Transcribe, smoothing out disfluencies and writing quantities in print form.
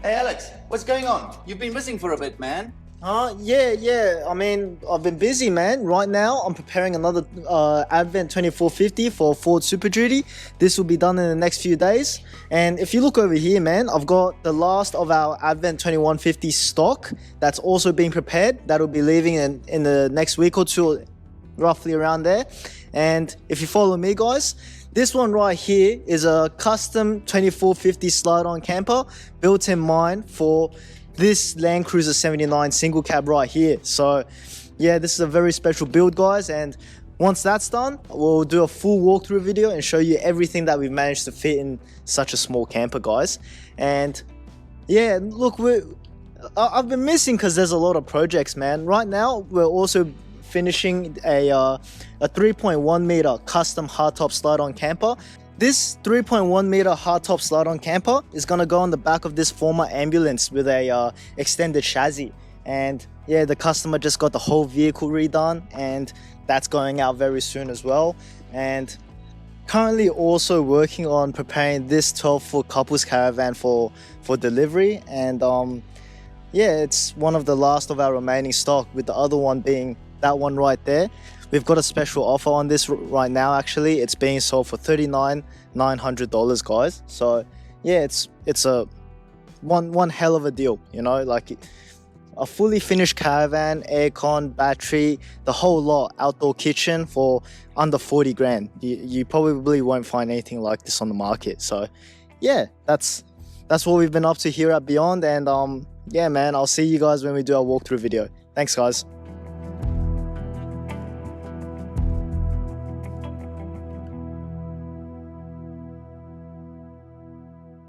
Hey Alex, what's going on? You've been missing for a bit, man. Yeah. I mean, I've been busy, man. Right now, I'm preparing another Advent 2450 for Ford Super Duty. This will be done in the next few days. And if you look over here, man, I've got the last of our Advent 2150 stock that's also being prepared. That'll be leaving in the next week or two, roughly around there. And if you follow me, guys, this one right here is a custom 2450 slide-on camper built in mind for this Land Cruiser 79 single cab right here. So yeah, this is a very special build, guys, and once that's done, we'll do a full walkthrough video and show you everything that we've managed to fit in such a small camper, guys. And yeah, look, I've been missing because there's a lot of projects, man. Right now we're also finishing a 3.1 meter custom hardtop slide-on camper. This 3.1 meter hardtop slide-on camper is gonna go on the back of this former ambulance with a extended chassis. And yeah, the customer just got the whole vehicle redone, and that's going out very soon as well. And currently also working on preparing this 12-foot couples caravan for delivery. And yeah, it's one of the last of our remaining stock, with the other one being that one right there. We've got a special offer on this right now. Actually, it's being sold for $39,900, guys. So yeah, it's a one hell of a deal, you know, like a fully finished caravan, aircon, battery, the whole lot, outdoor kitchen for under 40 grand. You probably won't find anything like this on the market. So yeah, that's what we've been up to here at Beyond. And yeah, man, I'll see you guys when we do our walkthrough video. Thanks, guys.